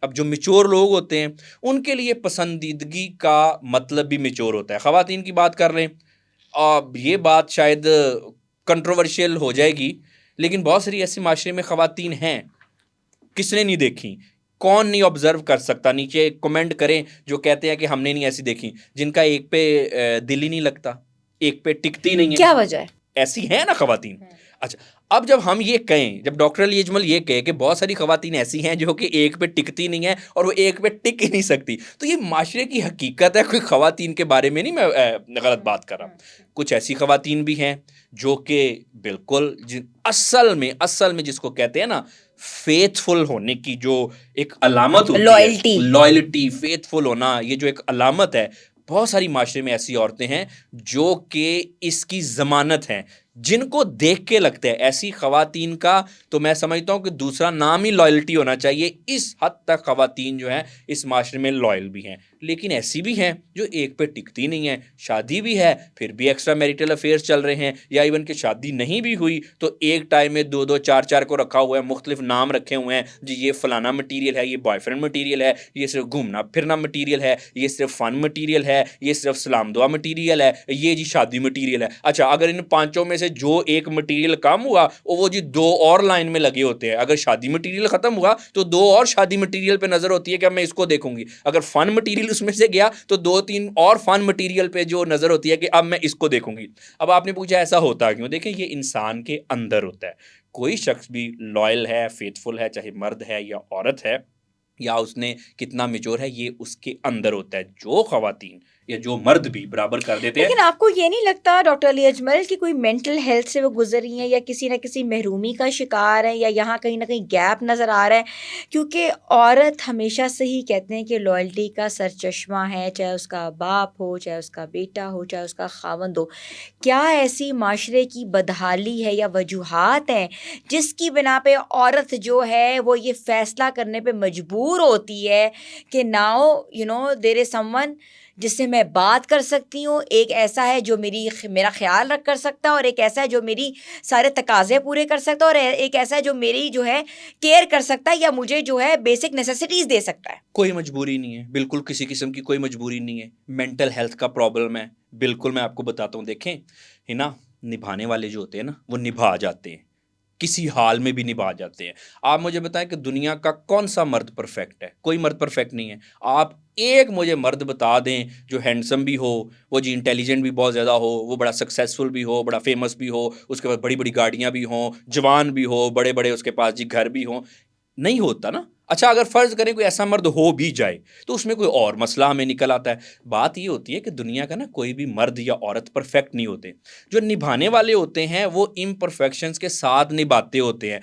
अब जो मैच्योर लोग होते हैं उनके लिए पसंदीदगी का मतलब भी मैच्योर होता है। ख़वातीन की बात कर लें, अब ये बात शायद कंट्रोवर्शियल हो जाएगी, लेकिन बहुत सारी ऐसे माशरे में ख़वातीन हैं, किसने नहीं देखी, कौन नहीं ऑब्जर्व कर सकता। नीचे कमेंट करें जो कहते हैं कि हमने नहीं ऐसी देखी, जिनका एक पे दिल ही नहीं लगता, एक पे टिकती नहीं है। क्या वजह है? ऐसी है ना ख़वातीन। अच्छा, अब जब हम ये कहें, जब डॉक्टर अली अजमल ये कहे कि बहुत सारी ख़वातीन ऐसी हैं जो कि एक पे टिकती नहीं है और वो एक पे टिक ही नहीं सकती, तो ये माशरे की हकीकत है, कोई ख़वातीन के बारे में नहीं मैं गलत बात कर रहा। कुछ ऐसी ख़वातीन भी हैं जो कि बिल्कुल असल में जिसको कहते हैं ना फेथफुल होने की जो एक अलामत होती लॉयल्टी, है, लॉयल्टी, फेथफुल होना, ये जो एक अलामत है, बहुत सारी माशरे में ऐसी औरतें हैं जो कि इसकी ज़मानत हैं, जिनको देख के लगता है ऐसी ख़वातीन का तो मैं समझता हूँ कि दूसरा नाम ही लॉयल्टी होना चाहिए। इस हद तक ख़वातीन जो हैं इस माशरे में लॉयल भी हैं, लेकिन ऐसी भी हैं जो एक पे टिकती नहीं है, शादी भी है फिर भी एक्स्ट्रा मैरिटल अफेयर्स चल रहे हैं, या इवन कि शादी नहीं भी हुई तो एक टाइम में दो दो चार चार को रखा हुआ है, मुख्तलिफ नाम रखे हुए हैं जी, ये फलाना मटीरियल है, ये बॉयफ्रेंड मटीरियल है, ये सिर्फ घूमना फिरना मटीरियल है, ये सिर्फ फन मटीरियल है, ये सिर्फ सलाम दुआ मटीरियल है, ये जी शादी मटीरियल है। अच्छा, अगर इन पांचों में से जो एक मटीरियल कम हुआ वो जी दो और लाइन में लगे होते हैं। अगर शादी मटीरियल खत्म हुआ तो दो और शादी मटीरियल पे नजर होती है कि अब मैं इसको देखूंगी। अगर फन मटीरियल उसमें से गया तो दो तीन और फन मटीरियल पे जो नजर होती है कि अब मैं इसको देखूंगी। अब आपने पूछा ऐसा होता क्यों, देखें ये इंसान के अंदर होता है। कोई शख्स भी लॉयल है, फेथफुल है, चाहे मर्द है या औरत है, या उसने कितना मेच्योर है, ये उसके अंदर होता है। जो ख़वातीन या जो मर्द भी बराबर कर देते हैं। लेकिन आपको ये नहीं लगता डॉक्टर अली अजमल कि कोई मेंटल हेल्थ से वो गुजर रही हैं या किसी ना किसी महरूमी का शिकार है, या यहाँ कहीं ना कहीं गैप नज़र आ रहा है? क्योंकि औरत हमेशा से ही कहते हैं कि लॉयल्टी का सरचश्मा है, चाहे उसका बाप हो, चाहे उसका बेटा हो, चाहे उसका खावंद हो। क्या ऐसी माशरे की बदहाली है या वजूहात हैं जिसकी बिना पे औरत जो है वो ये फैसला करने पे मजबूर होती है कि नाउ देयर इज समवन जिससे मैं बात कर सकती हूँ, एक ऐसा है जो मेरा ख्याल रख कर सकता है, और एक ऐसा है जो मेरी सारे तकाजे पूरे कर सकता है, और एक ऐसा है जो मेरी जो है केयर कर सकता है या मुझे जो है बेसिक नेसेसिटीज़ दे सकता है? कोई मजबूरी नहीं है, बिल्कुल किसी किस्म की कोई मजबूरी नहीं है। मेंटल हेल्थ का प्रॉब्लम है, बिल्कुल मैं आपको बताता हूँ। देखें, है ना, निभाने वाले जो होते हैं ना वो निभा जाते हैं, किसी हाल में भी निभा जाते हैं। आप मुझे बताएं कि दुनिया का कौन सा मर्द परफेक्ट है? कोई मर्द परफेक्ट नहीं है। आप एक मुझे मर्द बता दें जो हैंडसम भी हो, वो जी इंटेलिजेंट भी बहुत ज़्यादा हो, वो बड़ा सक्सेसफुल भी हो, बड़ा फेमस भी हो, उसके पास बड़ी बड़ी गाड़ियाँ भी हों, जवान भी हो, बड़े बड़े उसके पास जी घर भी हों। नहीं होता ना। अच्छा, अगर फ़र्ज़ करें कोई ऐसा मर्द हो भी जाए तो उसमें कोई और मसला हमें निकल आता है। बात ये होती है कि दुनिया का ना कोई भी मर्द या औरत परफेक्ट नहीं होते। जो निभाने वाले होते हैं वो इम्परफेक्शंस के साथ निभाते होते हैं।